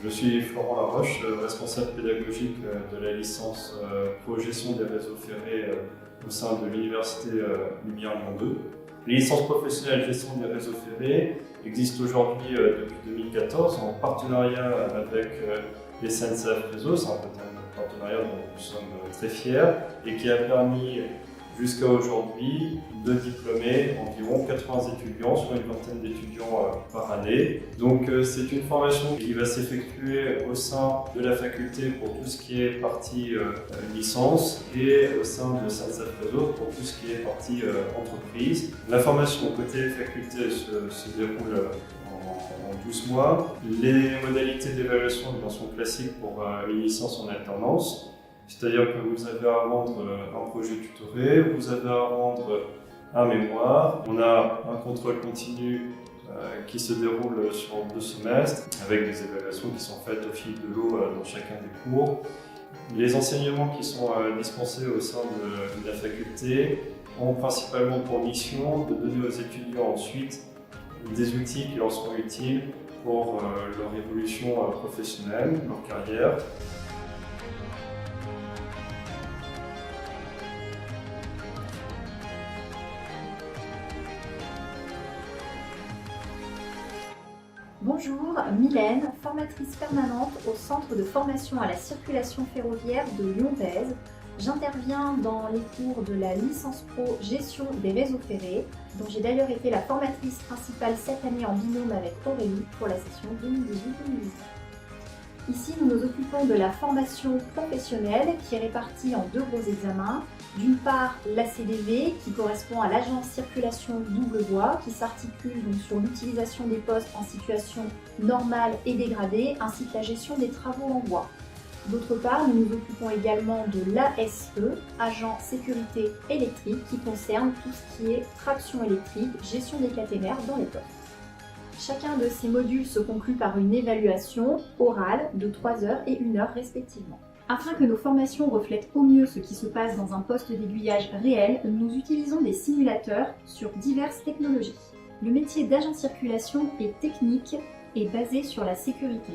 Je suis Florent Laroche, responsable pédagogique de la licence Pro Gestion des réseaux ferrés au sein de l'Université Lumière Lyon 2. Les licences professionnelles gestion des réseaux ferrés existent aujourd'hui depuis 2014 en partenariat avec les SNCF Réseau. C'est un partenariat dont nous sommes très fiers et qui a permis jusqu'à aujourd'hui de diplômer environ 80 étudiants sur une vingtaine d'étudiants par année. Donc c'est une formation qui va s'effectuer au sein de la faculté pour tout ce qui est partie licence et au sein de SNCF Réseau pour tout ce qui est partie entreprise. La formation côté faculté se déroule en 12 mois. Les modalités d'évaluation sont classiques pour une licence en alternance. C'est-à-dire que vous avez à rendre un projet tutoré, vous avez à rendre un mémoire. On a un contrôle continu qui se déroule sur 2 semestres avec des évaluations qui sont faites au fil de l'eau dans chacun des cours. Les enseignements qui sont dispensés au sein de la faculté ont principalement pour mission de donner aux étudiants ensuite des outils qui leur seront utiles pour leur évolution professionnelle, leur carrière. Bonjour, Mylène, formatrice permanente au Centre de formation à la circulation ferroviaire de Lyon-Thèse. J'interviens dans les cours de la licence pro gestion des réseaux ferrés, dont j'ai d'ailleurs été la formatrice principale cette année en binôme avec Aurélie pour la session 2018-2019. Ici, nous nous occupons de la formation professionnelle qui est répartie en 2 gros examens. D'une part, l'ACDV qui correspond à l'agence circulation double voie qui s'articule donc sur l'utilisation des postes en situation normale et dégradée ainsi que la gestion des travaux en voie. D'autre part, nous nous occupons également de l'ASE, agent sécurité électrique, qui concerne tout ce qui est traction électrique, gestion des caténaires dans les postes. Chacun de ces modules se conclut par une évaluation orale de 3 heures et 1 heure respectivement. Afin que nos formations reflètent au mieux ce qui se passe dans un poste d'aiguillage réel, nous utilisons des simulateurs sur diverses technologies. Le métier d'agent circulation est technique et basé sur la sécurité.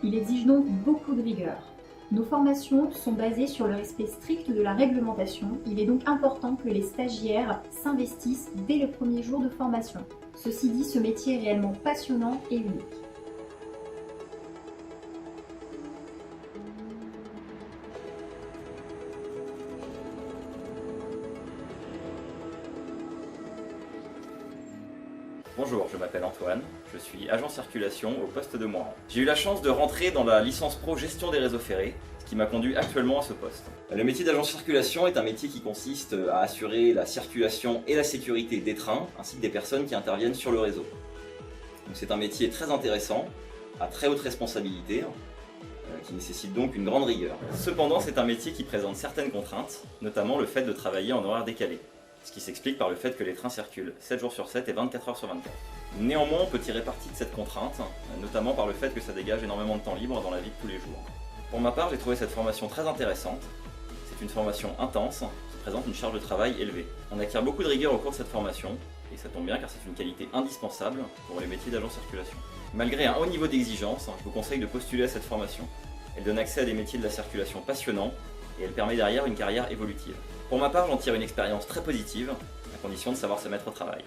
Il exige donc beaucoup de rigueur. Nos formations sont basées sur le respect strict de la réglementation. Il est donc important que les stagiaires s'investissent dès le premier jour de formation. Ceci dit, ce métier est réellement passionnant et unique. Bonjour, je m'appelle Antoine, je suis agent circulation au poste de Moiran. J'ai eu la chance de rentrer dans la licence pro gestion des réseaux ferrés, ce qui m'a conduit actuellement à ce poste. Le métier d'agent circulation est un métier qui consiste à assurer la circulation et la sécurité des trains, ainsi que des personnes qui interviennent sur le réseau. C'est un métier très intéressant, à très haute responsabilité, qui nécessite donc une grande rigueur. Cependant, c'est un métier qui présente certaines contraintes, notamment le fait de travailler en horaire décalé. Ce qui s'explique par le fait que les trains circulent 7 jours sur 7 et 24 heures sur 24. Néanmoins, on peut tirer parti de cette contrainte, notamment par le fait que ça dégage énormément de temps libre dans la vie de tous les jours. Pour ma part, j'ai trouvé cette formation très intéressante. C'est une formation intense, qui présente une charge de travail élevée. On acquiert beaucoup de rigueur au cours de cette formation, et ça tombe bien car c'est une qualité indispensable pour les métiers d'agent circulation. Malgré un haut niveau d'exigence, je vous conseille de postuler à cette formation. Elle donne accès à des métiers de la circulation passionnants, et elle permet derrière une carrière évolutive. Pour ma part, j'en tire une expérience très positive, à condition de savoir se mettre au travail.